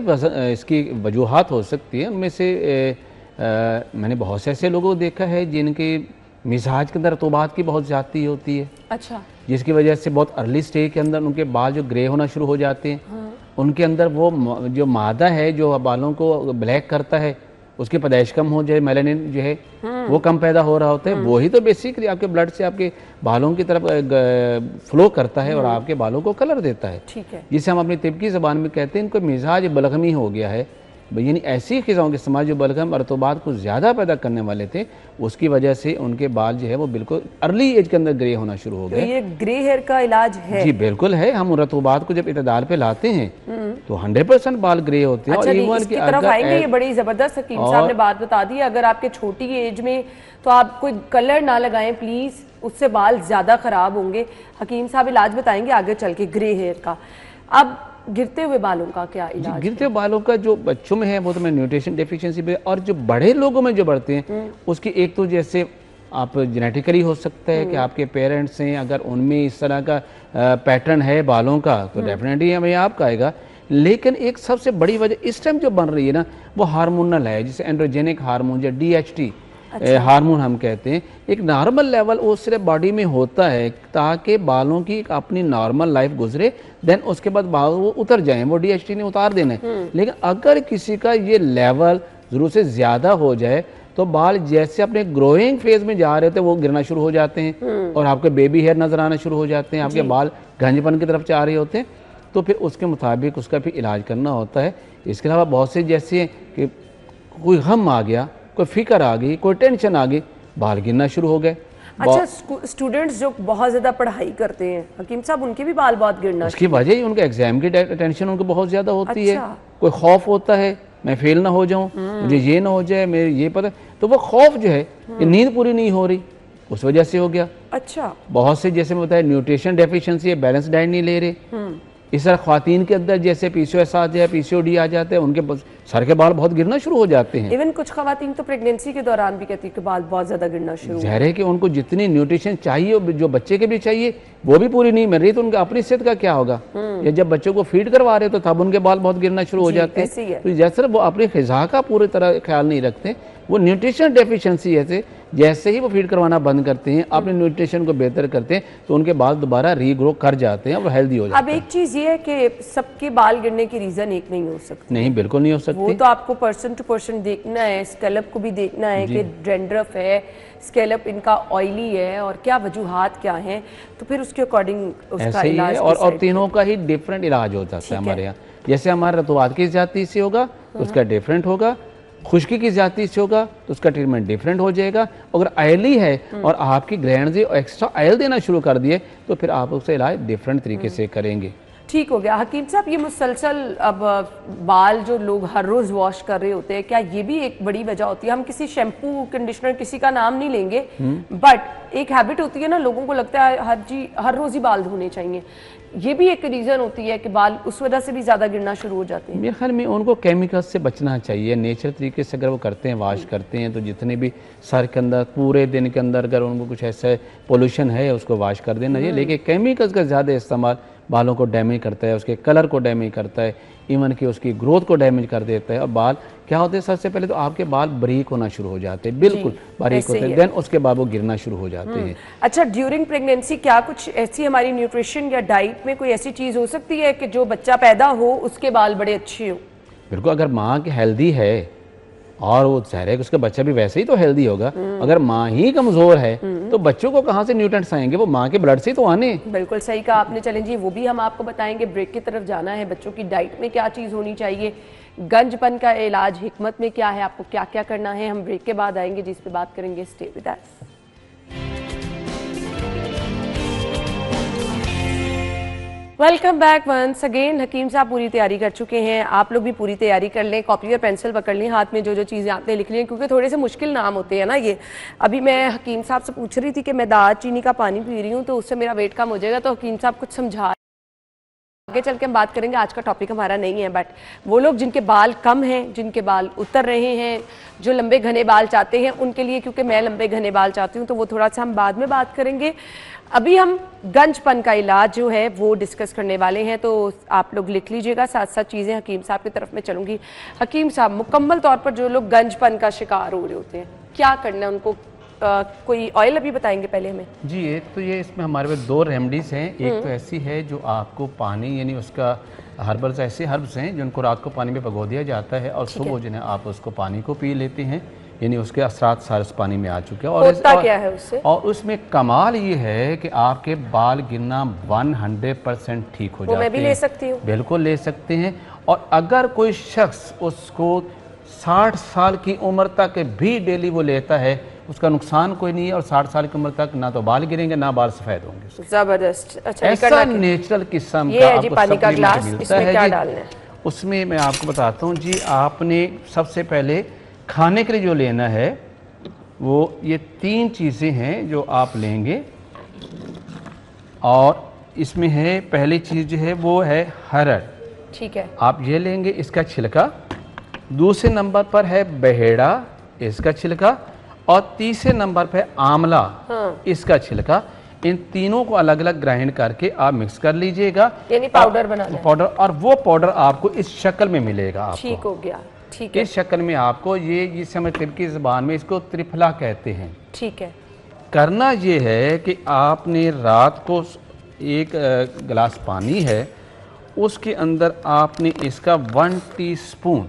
इसकी वजूहात हो सकती है। उनमें से मैंने बहुत से ऐसे लोगों को देखा है जिनके मिजाज के अंदर रतूबात की बहुत ज़्यादती होती है। अच्छा। जिसकी वजह से बहुत अर्ली स्टेज के अंदर उनके बाल जो ग्रे होना शुरू हो जाते हैं। उनके अंदर वो जो मादा है जो बालों को ब्लैक करता है, उसकी पैदाइश कम हो जाए, मेलानिन जो है वो कम पैदा हो रहा होता है, वही तो बेसिकली आपके ब्लड से आपके बालों की तरफ फ्लो करता है और आपके बालों को कलर देता है। ठीक है। जिसे हम अपनी तिब्बकी ज़बान में कहते हैं इनको मिजाज बलगमी हो गया है, यानी ऐसी ख़िज़ाओं के इस्तेमाल जो बलगम रतूबात को ज़्यादा पैदा करने वाले थे, उसकी वजह से उनके बाल जो है वो बिल्कुल अर्ली एज के अंदर ग्रे होना शुरू हो गए। तो ये ग्रे हेयर का इलाज है? जी बिल्कुल है। हम रतूबात को जब इतदाल पे लाते हैं तो 100% बाल ग्रे होते हैं। अच्छा, और इवन इसकी तरफ आएंगे, ये बड़ी ज़बरदस्त हकीम साहब ने बात बता दी। अगर आपके छोटी एज में तो आप कोई कलर ना लगाएं प्लीज़, उससे बाल ज़्यादा ख़राब होंगे। हकीम साहब इलाज बताएंगे आगे चल के ग्रे हेयर का। अब गिरते हुए बालों का क्या इलाज? गिरते हुए बालों का जो बच्चों में है वो तो मैं न्यूट्रिशन डेफिशिएंसी पे, और जो बड़े लोगों में जो बढ़ते हैं उसकी एक तो जैसे आप जेनेटिकली हो सकता है कि आपके पेरेंट्स हैं, अगर उनमें इस तरह का पैटर्न है बालों का तो डेफिनेटली हमें आपका आएगा। लेकिन एक सबसे बड़ी वजह इस टाइम जो बन रही है ना वो हार्मोनल है, जिसे एंड्रोजेनिक हार्मोन या DHT हार्मोन हम कहते हैं। एक नॉर्मल लेवल वो सिर्फ बॉडी में होता है ताकि बालों की एक अपनी नॉर्मल लाइफ गुजरे, देन उसके बाद बाल वो उतर जाएं, वो DHT ने उतार देना है। लेकिन अगर किसी का ये लेवल जरूर से ज़्यादा हो जाए तो बाल जैसे अपने ग्रोइंग फेज में जा रहे होते हैं वो गिरना शुरू हो जाते हैं और आपके बेबी हेयर नजर आना शुरू हो जाते हैं, आपके बाल घंजेपन की तरफ जा रहे होते हैं, तो फिर उसके मुताबिक उसका भी इलाज करना होता है। इसके अलावा बहुत से जैसे कि कोई गम आ गया, कोई फिक्र आ गई, कोई टेंशन आ गई, बाल गिरना शुरू हो गए। अच्छा, स्टूडेंट्स जो बहुत ज़्यादा पढ़ाई करते हैं हकीम साहब, उनके भी बाल बहुत गिरना, उसकी वजह ही उनके एग्जाम की टेंशन उनको बहुत ज़्यादा होती है। अच्छा। कोई खौफ होता है मैं फेल ना हो जाऊं, मुझे ये ना हो जाए, मेरे ये पता, तो वो खौफ जो है ये नींद पूरी नहीं हो रही उस वजह से हो गया। अच्छा, बहुत से जैसे मैं बताया न्यूट्रिशन डेफिशिएंसी है, बैलेंस डाइट नहीं ले रहे। इस तरह ख्वातीन के अंदर जैसे PCOS आ जाए, PCOD आ जाते हैं, उनके सर के बाल बहुत गिरना शुरू हो जाते हैं। इवन कुछ खवातीन तो प्रेगनेंसी के दौरान भी कहती है कि बाल बहुत ज़्यादा गिरना शुरू। ज़ाहिर है कि उनको जितनी न्यूट्रिशन चाहिए जो बच्चे के भी चाहिए वो भी पूरी नहीं मिल रही, तो उनका अपनी सेहत का क्या होगा। या जब बच्चों को फीड करवा रहे हो तो तब उनके बाल बहुत गिरना शुरू हो जाते हैं। तो जैसे वो अपनी ग़िज़ा का पूरी तरह ख्याल नहीं रखते, वो न्यूट्रिशन डेफिशिएंसी है, जैसे ही वो फीड करवाना बंद करते हैं, अपने न्यूट्रिशन को बेहतर करते हैं, तो उनके बाल दोबारा रीग्रो कर जाते हैं, वो हेल्दी हो जाते हैं। अब एक चीज़ ये है कि सबके बाल गिरने की रीज़न एक नहीं हो सकती। नहीं, बिल्कुल नहीं हो सकती। वो तो आपको पर्सन टू पर्सन देखना है, स्कैल्प को भी देखना है कि डैंड्रफ है, स्कैल्प इनका ऑयली है और क्या वजूहात क्या हैं, तो फिर उसके अकॉर्डिंग उसका इलाज। और तीनों का ही डिफरेंट इलाज होता है हमारे यहाँ। जैसे हमारे रतुआत की ज़्यादती से होगा तो उसका डिफरेंट होगा, खुश्की की ज़्यादती से होगा तो उसका ट्रीटमेंट डिफरेंट हो जाएगा। अगर ऑयली है और आपकी ग्लैंड्स एक्स्ट्रा ऑयल देना शुरू कर दिए तो फिर आप उससे इलाज डिफरेंट तरीके से करेंगे। ठीक हो गया। हकीम साहब, ये मुसलसल अब बाल जो लोग हर रोज़ वॉश कर रहे होते हैं, क्या ये भी एक बड़ी वजह होती है? हम किसी शैम्पू कंडीशनर किसी का नाम नहीं लेंगे, बट एक हैबिट होती है ना, लोगों को लगता है हर रोज़ ही बाल धोने चाहिए। ये भी एक रीज़न होती है कि बाल उस वजह से भी ज़्यादा गिरना शुरू हो जाते हैं। मेरे ख्याल में उनको केमिकल्स से बचना चाहिए। नेचर तरीके से अगर वो करते हैं, वॉश करते हैं, तो जितने भी सर के अंदर पूरे दिन के अंदर अगर उनको कुछ ऐसा पोल्यूशन है उसको वॉश कर देना चाहिए। लेकिन केमिकल्स का ज़्यादा इस्तेमाल बालों को डैमेज करता है, उसके कलर को डैमेज करता है, इवन कि उसकी ग्रोथ को डैमेज कर देता है। और बाल क्या होते हैं, सबसे पहले तो आपके बाल बारीक होना शुरू हो जाते हैं, बिल्कुल बारीक होते हैं, देन उसके बाद वो गिरना शुरू हो जाते हैं। अच्छा, ड्यूरिंग प्रेगनेंसी क्या कुछ ऐसी हमारी न्यूट्रिशन या डाइट में कोई ऐसी चीज़ हो सकती है कि जो बच्चा पैदा हो उसके बाल बड़े अच्छे हो? बिल्कुल, अगर माँ की हेल्दी है और वो ज़ाहिर है कि उसका बच्चा भी वैसे ही तो हेल्दी होगा। अगर माँ ही कमज़ोर है तो बच्चों को कहाँ से न्यूट्रिएंट्स आएंगे, वो माँ के ब्लड से तो आने। बिल्कुल सही कहा आपने। चलें जी, वो भी हम आपको बताएंगे। ब्रेक की तरफ जाना है। बच्चों की डाइट में क्या चीज़ होनी चाहिए, गंजपन का इलाज हिकमत में क्या है, आपको क्या क्या करना है, हम ब्रेक के बाद आएंगे जिस पे बात करेंगे। Stay with us. Welcome back once again. हकीम साहब पूरी तैयारी कर चुके हैं, आप लोग भी पूरी तैयारी कर लें, कॉपी और पेंसिल पकड़ लें, हाथ में जो जो चीज़ें आते हैं लिख लें, क्योंकि थोड़े से मुश्किल नाम होते हैं ना ये। अभी मैं हकीम साहब से पूछ रही थी कि मैं दालचीनी का पानी पी रही हूँ तो उससे मेरा वेट कम हो जाएगा, तो हकीम साहब कुछ समझा। आगे चल के हम बात करेंगे, आज का टॉपिक हमारा नहीं है, बट वो लोग जिनके बाल कम हैं, जिनके बाल उतर रहे हैं, जो लंबे घने बाल चाहते हैं, उनके लिए, क्योंकि मैं लंबे घने बाल चाहती हूँ तो वो थोड़ा सा हम बाद में बात करेंगे। अभी हम गंजपन का इलाज जो है वो डिस्कस करने वाले हैं, तो आप लोग लिख लीजिएगा, साथ साथ चीज़ें हकीम साहब की तरफ में चलूँगी। हकीम साहब, मुकम्मल तौर पर जो लोग गंजपन का शिकार हो रहे होते हैं, क्या करना है उनको? कोई ऑयल अभी बताएंगे पहले हमें? जी, एक तो ये इसमें हमारे पास दो रेमडीज़ हैं। एक तो ऐसी है जो आपको पानी, यानी उसका हर्बल्स, ऐसे हर्ब्स हैं जिनको रात को पानी में भिगो दिया जाता है और सुबह जो है आप उसको पानी को पी लेते हैं, यानी उसके असरात सारे पानी में आ चुके हैं। और क्या है उससे? और उसमें कमाल ये है कि आपके बाल गिरना 100% ठीक हो जाते हैं। मैं भी ले सकती हूँ? बिल्कुल ले सकते हैं। और अगर कोई शख्स उसको 60 साल की उम्र तक भी डेली वो लेता है, उसका नुकसान कोई नहीं है, और 60 साल की उम्र तक ना तो बाल गिरेंगे ना बाल सफेद होंगे। जबरदस्त। अच्छा, ऐसा नेचुरल किस्म का आपको पानी का ग्लास, इसमें क्या डालना है? उसमें मैं आपको बताता हूँ जी। आपने सबसे पहले खाने के लिए जो लेना है वो ये 3 चीज़ें हैं जो आप लेंगे, और इसमें है पहली चीज़ जो है वो है हरड़। ठीक है, आप ये लेंगे इसका छिलका, दूसरे नंबर पर है बहेड़ा, इसका छिलका, और तीसरे नंबर पर आंवला, इसका छिलका। इन तीनों को अलग अलग ग्राइंड करके आप मिक्स कर लीजिएगा, यानी पाउडर बनाना है। पाउडर, और वो पाउडर आपको इस शक्ल में मिलेगा आपको। ठीक हो गया, ठीक है। इस शक्ल में आपको ये, जिसे हम तिब्बती ज़बान में इसको त्रिफला कहते हैं। ठीक है, करना ये है कि आपने रात को एक गिलास पानी है, उसके अंदर आपने इसका 1 टीस्पून,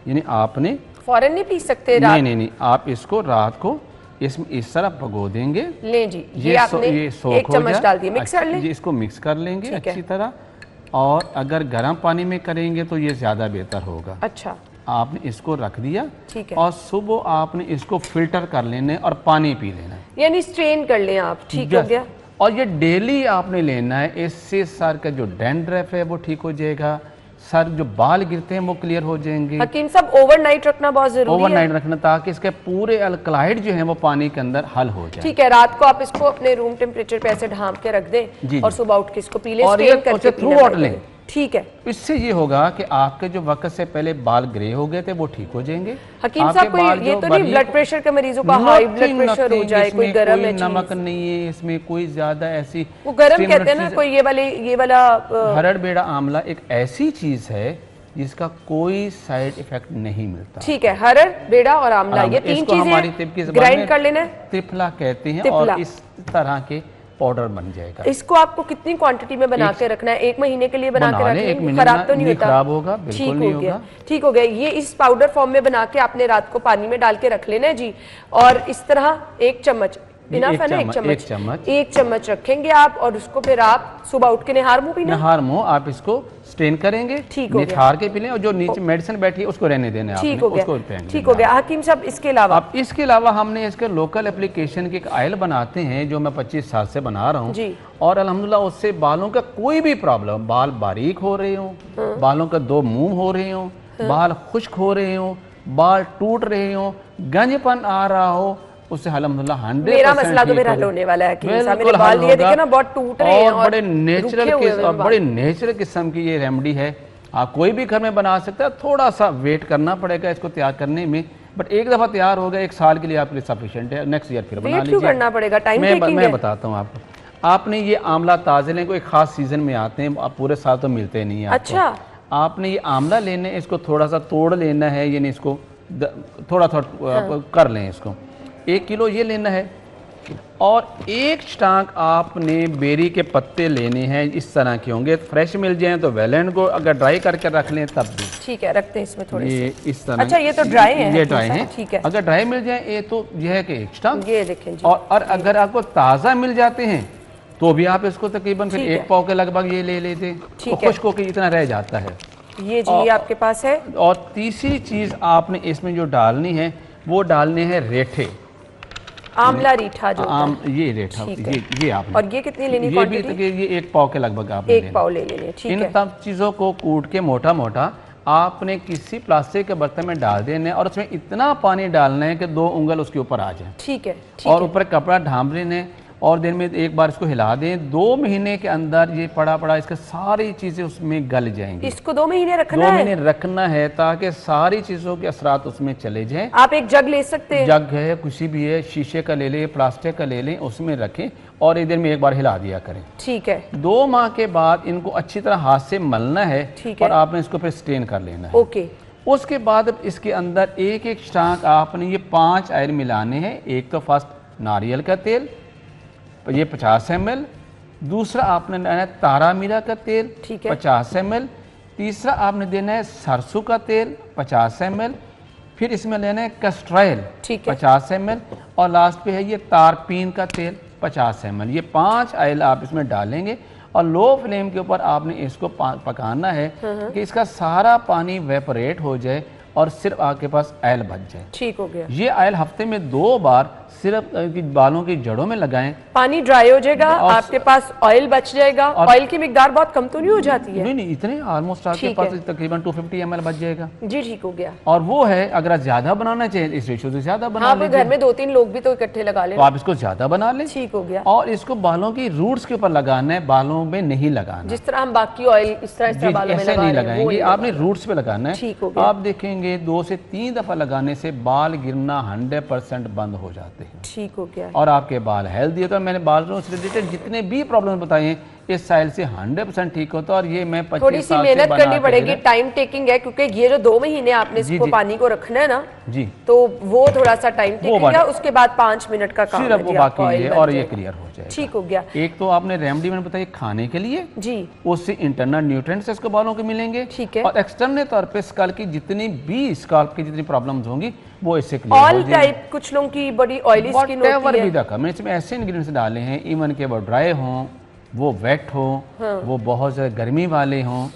यानी आपने फौरन नहीं पी सकते रात? नहीं, आप इसको रात को इसमें इस तरह भगो देंगे। ले जी, ये आपने एक चम्मच डाल दिया, मिक्स कर लें। जी, इसको मिक्स कर लेंगे अच्छी तरह, और अगर गर्म पानी में करेंगे तो ये ज़्यादा बेहतर होगा। अच्छा, आपने इसको रख दिया, ठीक है, और सुबह आपने इसको फिल्टर कर लेना है और पानी पी लेना है, यानी स्ट्रेन कर लें आप। ठीक हो गया। और ये डेली आपने लेना है। इससे सर का जो डैंड्रफ है वो ठीक हो जाएगा, सर जो बाल गिरते हैं वो क्लियर हो जाएंगे। हकीम साहब, ओवरनाइट रखना बहुत जरूरी है। ओवरनाइट रखना, ताकि इसके पूरे अल्कलाइड जो है वो पानी के अंदर हल हो जाए। ठीक है, रात को आप इसको अपने रूम टेम्परेचर पे ऐसे ढांप के रख दें और सुबह उठ के इसको पी लें, स्ट्रेन करके थ्रू आउट लें। ठीक है, इससे ये होगा कि आपके जो वक्त से पहले बाल ग्रे हो गए थे वो ठीक हो जाएंगे। हकीम साहब, कोई ये तो नहीं ब्लड प्रेशर के मरीजों का हाई ब्लड प्रेशर हो जाए, कोई गरम है, नमक नहीं है इसमें, कोई ज्यादा ऐसी, वो गरम कहते हैं ना, कोई ये वाला हरड़ बेड़ा आंवला एक ऐसी चीज है जिसका कोई साइड इफेक्ट नहीं मिलता। ठीक है, हरड़, बेड़ा और आंवला, ये तीन चीजें ग्राइंड कर लेना है, त्रिफला कहते हैं, और इस तरह के पाउडर बन जाएगा। इसको आपको कितनी क्वांटिटी में बना के रखना है? 1 महीने के लिए बना के रखें, खराब तो नहीं होता? खराब होगा बिल्कुल नहीं होगा। ठीक हो गया। ये इस पाउडर फॉर्म में बना के आपने रात को पानी में डाल के रख लेना है जी, और इस तरह 1 चम्मच, एक चम्मच रखेंगे आप, और उसको फिर आप सुबह उठ के निहार मुंह पीना। निहार मुंह आप इसको स्टेन करेंगे, ठीक हो गया, निखार के पी लें, और जो नीचे मेडिसिन बैठी है उसको रहने देना है। ठीक हो गया, ठीक हो गया। हकीम साहब, इसके अलावा अब इसके अलावा हमने इसके लोकल एप्लीकेशन के एक ऑयल बनाते हैं जो मैं 25 साल से बना रहा हूँ, और अल्हम्दुलिल्लाह उससे बालों का कोई भी प्रॉब्लम, बाल बारीक हो रहे हो, बालों का 2 मुंह हो रहे हो, बाल खुश्क हो रहे हो, बाल टूट रहे हो, गंजपन आ रहा हो, उससे अल्हम्दुलिल्लाह 100% मेरा मसला तो मेरा हल होने वाला है। मेरे बाल ये देखिए ना बहुत टूट रहे हैं, और बड़े नेचुरल किस्म की ये रेमेडी है। आप कोई भी घर में बना सकते हैं, थोड़ा सा वेट करना पड़ेगा इसको तैयार करने में, बट एक दफा तैयार हो गया 1 साल के लिए आपके लिए सफिशिएंट है। नेक्स्ट ईयर फिर बना लीजिए। करना पड़ेगा, टाइम मैं बताता हूँ आपको। आपने ये आंवला ताजे लें, कोई खास सीजन में आते हैं, आप पूरे साल तो मिलते नहीं है। अच्छा, आपने ये आंवला लेना है, इसको थोड़ा सा तोड़ लेना है, यानी इसको थोड़ा कर लें। इसको 1 किलो ये लेना है, और 1 स्टांक आपने बेरी के पत्ते लेने हैं, इस तरह के होंगे, फ्रेश मिल जाएं तो वेल एंड गो, अगर ड्राई करके रख लें तब भी ठीक है। रखते हैं इसमें थोड़े ये इस तरह। अच्छा, ये तो ड्राई है, ये ड्राई है, ठीक है। अगर ड्राई मिल जाए ये तो यह है कि 1 स्टांक, ये देखें जी। और अगर आपको ताज़ा मिल जाते हैं तो भी आप इसको तकरीबन फिर 1 पाव के लगभग ये ले लेते हैं, तो खुश्क होकर इतना रह जाता है। ये जी आपके पास है। और तीसरी चीज़ आपने इसमें जो डालनी है वो डालने हैं रेठे, आंवला रीठा जो ये रेठा, ये आपने, और ये कितनी लेनी क्वांटिटी? ये 1 पाव के लगभग आप 1 पाव ले लेने, ठीक है। इन सब चीज़ों को कूट के मोटा मोटा आपने किसी प्लास्टिक के बर्तन में डाल देना है, और उसमें इतना पानी डालना है कि 2 उंगल उसके ऊपर आ जाए, ठीक है। और ऊपर कपड़ा ढांप लेने, और दिन में एक बार इसको हिला दें। 2 महीने के अंदर ये पड़ा इसका सारी चीज़ें उसमें गल जाएंगी। इसको 2 महीने रखना है? 2 महीने रखना है, ताकि सारी चीज़ों के असरात उसमें चले जाएं। आप एक जग ले सकते हैं, जग है, कुछ भी है, शीशे का ले लें, प्लास्टिक का ले लें, उसमें रखें, और एक दिन में एक बार हिला दिया करें। ठीक है। 2 माह के बाद इनको अच्छी तरह हाथ से मलना है, और आपने इसको फिर स्टेन कर लेना है। ओके। उसके बाद इसके अंदर 1 स्टांक आपने ये 5 ऑयल मिलाने हैं। एक तो फर्स्ट नारियल का तेल, ये 50 ml, दूसरा आपने देना है तारा मीरा का तेल, 50 ml, तीसरा आपने देना है सरसों का तेल 50 ml, फिर इसमें लेना है कस्ट्रॉयल 50 ml, और लास्ट पे है ये तारपीन का तेल 50 ml। ये 5 ऑयल आप इसमें डालेंगे, और लो फ्लेम के ऊपर आपने इसको पकाना है कि इसका सारा पानी वेपोरेट हो जाए और सिर्फ आपके पास ऑयल बच जाए। ठीक हो गया। ये ऑयल हफ्ते में 2 बार सिर्फ बालों की जड़ों में लगाएं। पानी ड्राई हो जाएगा, आपके पास ऑयल बच जाएगा। ऑयल की मिकदार बहुत कम तो नहीं हो जाती है? नहीं, इतने ऑलमोस्ट आपके पास तकरीबन 250 ml बच जाएगा जी। ठीक हो गया। और वो है, अगर आप ज्यादा बनाना चाहिए इस रेशो से ज्यादा बना लीजिए। घर में 2-3 लोग भी तो इकट्ठे लगा लें तो आप इसको ज्यादा बना लें। ठीक हो गया। और इसको बालों की रूट्स के ऊपर लगाना है, बालों में नहीं लगाना। जिस तरह हम बाकी ऑयल इस तरह बालों में नहीं लगाएंगे, आपने रूट्स पे लगाना है। ठीक हो गया। आप देखेंगे 2 से 3 दफा लगाने से बाल गिरना 100% बंद हो जाते हैं। ठीक हो गया। और आपके बाल हेल्दी होते हैं। मैंने बालों से रिलेटेड जितने भी प्रॉब्लम बताए हैं इस साइल से 100% ठीक होता है। और ये मैं 25 थोड़ी सी मेहनत करनी पड़ेगी, टाइम टेकिंग है, क्योंकि ये जो 2 महीने आपने इसको पानी को रखना है ना जी, तो वो थोड़ा सा टाइम टेकिंग है। उसके बाद 5 मिनट का काम है, वो बाकी है और ये क्लियर हो जाएगा। ठीक हो गया। एक तो आपने रेमेडी मैंने बताई खाने के लिए जी, उससे इंटरनल न्यूट्रिएंट्स इसको बालों के मिलेंगे। ठीक है। और एक्सटर्नल तौर पे स्कैल्प की जितनी भी स्कैल्प की जितनी प्रॉब्लम्स होंगी वो इससे क्लियर हो जाएगी। ऑल टाइप, कुछ लोगों की बड़ी ऑयली स्किन होती है। भी देखा मैंने इसमें ऐसे इंग्रेडिएंट्स डाले हैं, इवन के वो ड्राई हों, वो वेट हो, वो बहुत ज़्यादा गर्मी वाले हों,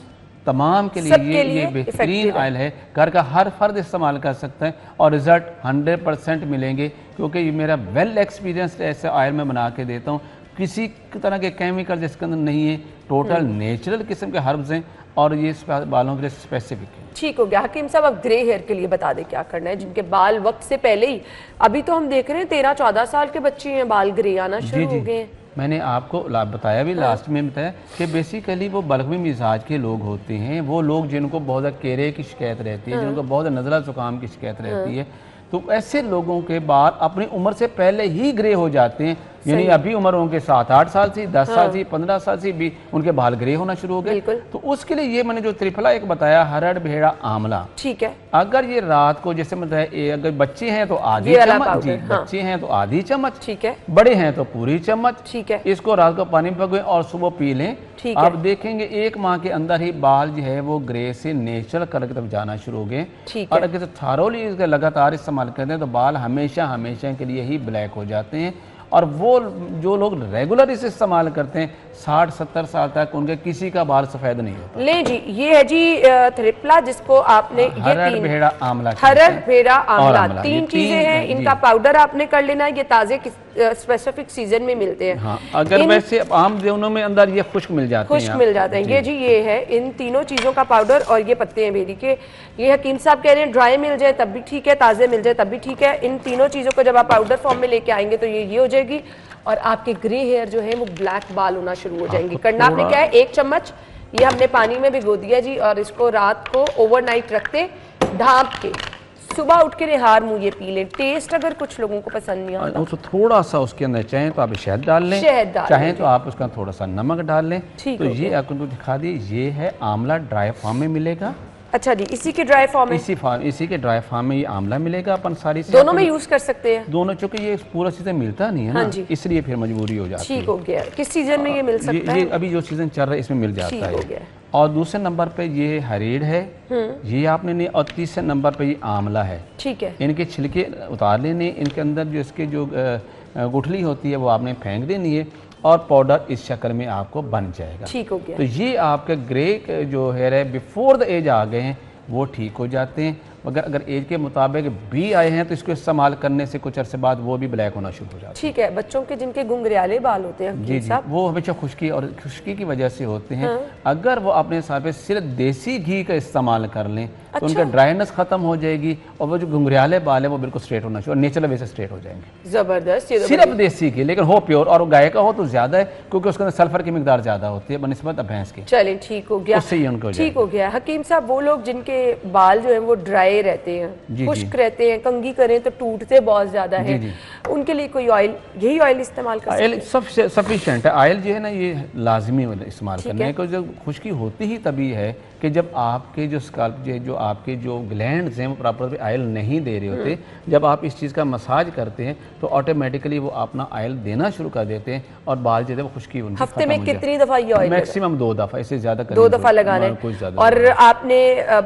तमाम के लिए ये बेहतरीन ऑयल है। घर का हर फर्द इस्तेमाल कर सकता है और रिजल्ट 100% मिलेंगे। क्योंकि ये मेरा वेल एक्सपीरियंस ऐसे ऑयल मैं बना के देता हूँ। किसी तरह के केमिकल जिसके अंदर नहीं है, टोटल नेचुरल किस्म के हर्ब्स हैं और ये बालों के लिए स्पेसिफिक है। ठीक हो गया। हकीम साहब, अब ग्रे हेयर के लिए बता दें क्या करना है, जिनके बाल वक्त से पहले ही, अभी तो हम देख रहे हैं 13-14 साल के बच्चे हैं, बाल ग्रे आना शुरू हो गए हैं। मैंने आपको बताया भी, लास्ट में बताया कि बेसिकली वो बलगमी मिजाज के लोग होते हैं। वो लोग जिनको बहुत ज़्यादा केरे की शिकायत रहती है, जिनको बहुत ज़्यादा नज़ला ज़ुकाम की शिकायत रहती है, तो ऐसे लोगों के बाल अपनी उम्र से पहले ही ग्रे हो जाते हैं। यानी अभी उम्र उनके 7-8 साल से, 10 साल से, 15 साल से भी उनके बाल ग्रे होना शुरू हो गए। तो उसके लिए ये मैंने जो त्रिफला एक बताया, हरड़, भेड़ा, आंवला, ठीक है, अगर ये रात को जैसे मतलब अगर बच्चे हैं तो आधी चम्मच, जी बच्चे हैं तो आधी चम्मच, ठीक है, बड़े हैं तो पूरी चम्मच, ठीक है, इसको रात को पानी में भिगोएं और सुबह पी लें। आप देखेंगे 1 माह के अंदर ही बाल जो है वो ग्रे से नेचुरल कलर की तरफ जाना शुरू हो गए। और अगर थारोली इसका लगातार इस्तेमाल करते हैं तो बाल हमेशा हमेशा के लिए ही ब्लैक हो जाते हैं। और वो जो लोग रेगुलर इसे इस्तेमाल करते हैं 60-70 साल तक उनके किसी का बाल सफेद नहीं होता। ले जी, ये है जी त्रिफला, जिसको आपने हरड़, भेड़ा, आंवला, हरड़, भेड़ा, आंवला 3 चीजें हैं। इनका पाउडर आपने कर लेना है। ये ताजे स्पेसिफिक सीजन में मिलते हैं। हाँ, अगर वैसे आम दिनों में अंदर ये खुश्क मिल जाते हैं, खुश्क मिल जाते हैं। ये जी, ये है इन तीनों चीजों का पाउडर और ये पत्ते हैं बेरी के। ये हकीम साहब कह रहे हैं ड्राई मिल जाए तब भी ठीक है, ताजे मिल जाए तब भी ठीक है। इन तीनों चीजों को जब आप पाउडर फॉर्म में लेके आएंगे तो ये हो जाएगी और आपके ग्रे हेयर जो है वो ब्लैक बाल होना शुरू हो जाएंगे। करना आपने क्या है, 1 चम्मच ये हमने पानी में भिगो दिया जी और इसको रात को ओवरनाइट रखते ढांप के, सुबह उठ के निहार मुंह ये पी लें। टेस्ट अगर कुछ लोगों को पसंद नहीं आता तो थोड़ा सा उसके अंदर चाहें तो आप शहद डाल लें, चाहें तो आप उसका थोड़ा सा नमक डाल लें। तो ये आपको दिखा दी, ये है आंवला, ड्राई फॉर्म में मिलेगा। अच्छा जी, इसी के ड्राई फॉर्म में, इसी के ड्राई फॉर्म में ये आंवला मिलेगा। अपन सारी दोनों में यूज कर सकते हैं, दोनों, चूंकि ये पूरा सीजन मिलता नहीं है ना, इसलिए फिर मजबूरी हो जाती है। ठीक हो गया। किस सीजन में ये मिल सकता है? ये अभी जो सीजन चल रहा है इसमें मिल जाता है। और दूसरे नंबर पे ये हरीड़ है, ये आपने नहीं, और तीसरे नंबर पे ये आंवला है। ठीक है, इनके छिलके उतार लेने, इनके अंदर जो इसके जो गुठली होती है वो आपने फेंक देनी है और पाउडर इस शक्ल में आपको बन जाएगा। ठीक हो गया। तो ये आपके ग्रे जो हेयर है बिफोर द एज आ गए हैं वो ठीक हो जाते हैं, मगर अगर एज के मुताबिक भी आए हैं तो इसको इस्तेमाल करने से कुछ अरसे बाद वो भी ब्लैक होना शुरू हो जाता है। ठीक है। बच्चों के जिनके घुंघराले बाल होते हैं जी जी, वो हमेशा खुश्की और खुश्की की वजह से होते हैं। अगर वो अपने हिसाब से सिर्फ देसी घी का इस्तेमाल कर लें तो उनका ड्राइनेस खत्म हो जाएगी और वो जो घुंघराले बाल है वो बिल्कुल स्ट्रेट होना शुरू, नेचुरल वे से स्ट्रेट हो जाएंगे। जबरदस्त। सिर्फ देसी घी, लेकिन हो प्योर, और गाय का हो तो ज्यादा है क्योंकि उसके अंदर सल्फर की मिकदार ज्यादा होती है बनस्बत भैंस की। चलिए ठीक हो गया, उससे ही उनको ठीक हो गया। हकीम साहब, वो लोग जिनके बाल जो है वो ड्राई रहते हैं, खुश्क रहते हैं, कंघी करें तो टूटते बहुत ज्यादा है, उनके लिए कोई ऑयल, यही ऑयल इस्तेमाल कर सकते हैं? सबसे सफिशिएंट है ऑयल जो है ना, ये लाजमी इस्तेमाल करना है। क्योंकि जब खुश्की होती ही तभी है कि जब आपके जो स्कैल्प जो आपके जो ग्लैंड्स हैं वो प्रॉपर ऑयल नहीं दे रहे होते। जब आप इस चीज़ का मसाज करते हैं तो ऑटोमेटिकली वो अपना ऑयल देना शुरू कर देते हैं और बाल जो है वो खुश्की उनकी हफ्ते में कितनी दफ़ा ये ऑयल? मैक्सिमम 2 दफ़ा, इससे ज़्यादा 2 दफ़ा लगाना है। और आपने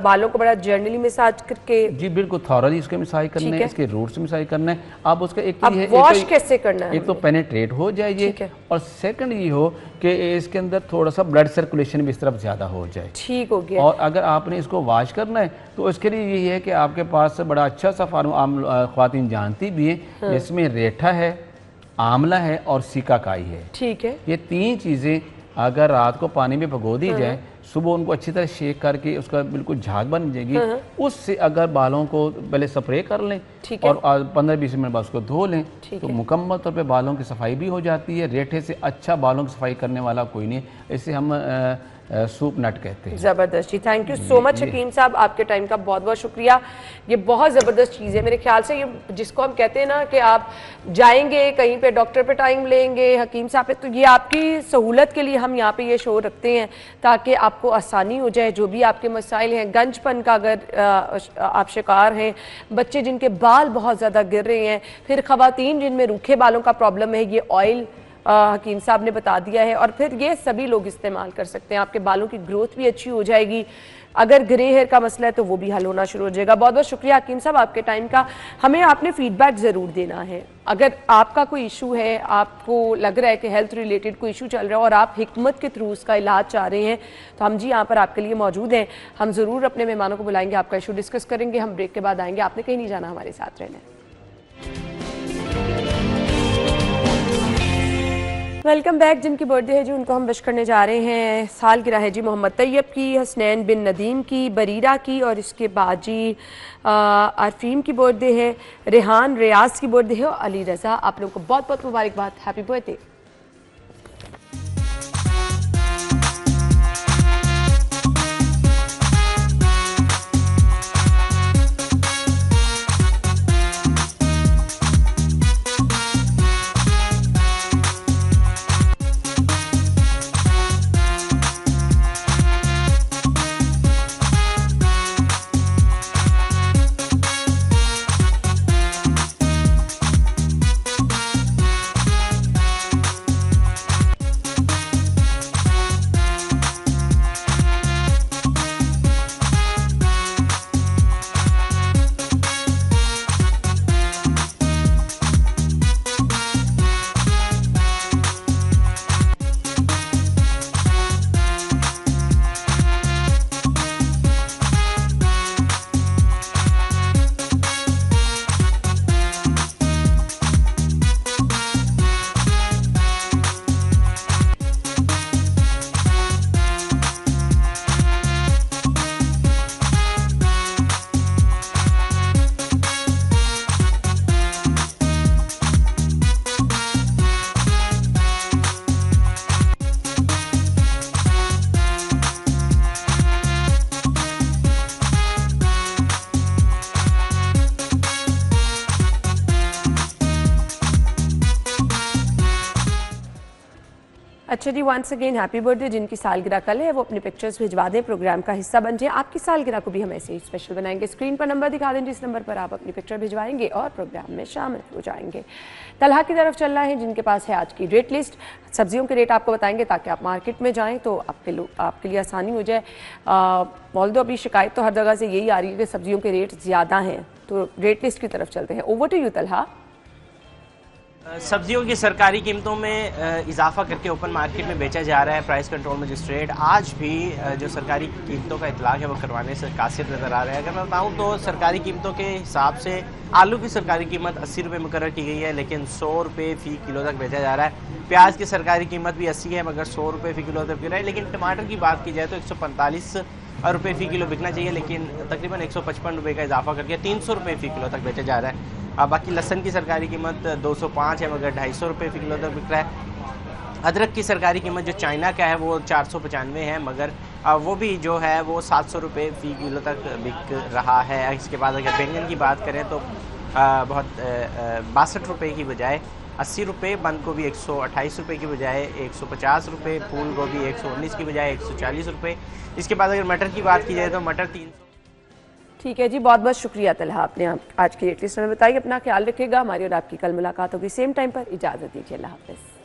बालों को बड़ा जर्नली मसाज करके? जी बिल्कुल, थॉरली इसके मसाज करना है, इसके रूट्स मसाज करना है। आप उसका एक वॉश कैसे करना है? एक तो पेनिट्रेट हो जाए और सेकंड ये हो कि इसके अंदर थोड़ा सा ब्लड सर्कुलेशन भी इस तरफ ज़्यादा हो जाए। ठीक हो गया। और अगर आपने इसको वॉश करना है तो उसके लिए यही है कि आपके पास बड़ा अच्छा सा फार्मूला ख्वातीन जानती भी हैं, जिसमें रेठा है, आंवला है और सिकाकाई है। ठीक है। ये 3 चीज़ें अगर रात को पानी में भिगो दी जाए, सुबह उनको अच्छी तरह शेक करके उसका बिल्कुल झाग बन जाएगी, उससे अगर बालों को पहले स्प्रे कर लें और 15-20 मिनट बाद उसको धो लें तो मुकम्मल तौर पे बालों की सफाई भी हो जाती है। रेठे से अच्छा बालों की सफाई करने वाला कोई नहीं, इसे हम सूप नट कहते हैं। ज़बरदस्त जी, थैंक यू सो मच हकीम साहब, आपके टाइम का बहुत बहुत शुक्रिया। ये बहुत ज़बरदस्त चीज़ है मेरे ख्याल से, ये जिसको हम कहते हैं ना कि आप जाएंगे कहीं पे डॉक्टर पे टाइम लेंगे, हकीम साहब पे, तो ये आपकी सहूलत के लिए हम यहाँ पे ये शो रखते हैं ताकि आपको आसानी हो जाए। जो भी आपके मसाइल हैं, गंजपन का अगर आप शिकार हैं, बच्चे जिनके बाल बहुत ज़्यादा गिर रहे हैं, फिर ख़वातीन जिनमें रूखे बालों का प्रॉब्लम है, ये ऑयल हकीम साहब ने बता दिया है और फिर ये सभी लोग इस्तेमाल कर सकते हैं। आपके बालों की ग्रोथ भी अच्छी हो जाएगी। अगर ग्रे हेयर का मसला है तो वो भी हल होना शुरू हो जाएगा। बहुत बहुत शुक्रिया हकीम साहब आपके टाइम का। हमें आपने फीडबैक ज़रूर देना है। अगर आपका कोई इशू है, आपको लग रहा है कि हेल्थ रिलेटेड कोई इशू चल रहा है और आप हिकमत के थ्रू उसका इलाज चाह रहे हैं, तो हम जी यहाँ पर आपके लिए मौजूद हैं। हम ज़रूर अपने मेहमानों को बुलाएंगे, आपका इशू डिस्कस करेंगे। हम ब्रेक के बाद आएंगे, आपने कहीं नहीं जाना, हमारे साथ रहना है। Welcome back. जिनकी बर्थडे है जी उनको हम विश करने जा रहे हैं। सालगिरह है जी मोहम्मद तैयब की, हसनैन बिन नदीम की, बरीरा की और इसके बाद जी आरफीम की बर्थडे है, रेहान रियाज की बर्थडे है और अली रज़ा। आप लोगों को बहुत बहुत मुबारकबाद, हैप्पी बर्थडे। अच्छा जी, वंस अगेन हैप्पी बर्थडे। जिनकी सालगिरह कल है वो अपनी पिक्चर्स भिजवा दें, प्रोग्राम का हिस्सा बन जाए। आपकी सालगिरह को भी हम ऐसे ही स्पेशल बनाएंगे। स्क्रीन पर नंबर दिखा दें, जिस नंबर पर आप अपनी पिक्चर भिजवाएंगे और प्रोग्राम में शामिल हो जाएंगे। तलहा की तरफ चलना है, जिनके पास है आज की रेट लिस्ट। सब्जियों के रेट आपको बताएंगे ताकि आप मार्केट में जाएँ तो आपके लिए आसानी हो जाए। ऑल्दो अभी शिकायत तो हर जगह से यही आ रही है कि सब्जियों के रेट ज़्यादा हैं, तो रेट लिस्ट की तरफ चलते हैं। Over to you Talha. सब्जियों की सरकारी कीमतों में इजाफा करके ओपन मार्केट में बेचा जा रहा है। प्राइस कंट्रोल मजिस्ट्रेट आज भी जो सरकारी कीमतों का इतलाक है वो करवाने से कासिर नज़र आ रहा है। अगर मैं बताऊं तो सरकारी कीमतों के हिसाब से आलू की सरकारी कीमत 80 रुपये मुकर्रर की गई है, लेकिन 100 रुपये फ़ी किलो तक बेचा जा रहा है। प्याज की सरकारी कीमत भी 80 है, मगर 100 रुपये फ़ी किलो तक बिक रहा है। लेकिन टमाटर की बात की जाए तो 145 रुपये फ़ी किलो बिकना चाहिए, लेकिन तकरीबन 155 रुपये का इजाफा करके 300 रुपये फ़ी किलो तक बेचा जा रहा है। बाकी लहसन की सरकारी कीमत 205 है, मगर 250 रुपये फ़ी किलो तक बिक रहा है। अदरक की सरकारी कीमत जो चाइना का है वो 495 है, मगर वो भी जो है वो 700 रुपये फ़ी किलो तक बिक रहा है। इसके बाद अगर बैंगन की बात करें तो बहुत 62 रुपये की बजाय 80 रुपये, बंद गोभी 128 रुपये की बजाय 150 रुपये, फूल गोभी 119 की बजाय 140 रुपये। इसके बाद अगर मटर की बात की जाए तो मटर 300। ठीक है जी, बहुत बहुत शुक्रिया तलहा, आपने आज की रेट लिस्ट में बताई। अपना ख्याल रखिएगा। हमारी और आपकी कल मुलाकात होगी सेम टाइम पर। इजाज़त दीजिए, अल्लाह हाफ़िज़।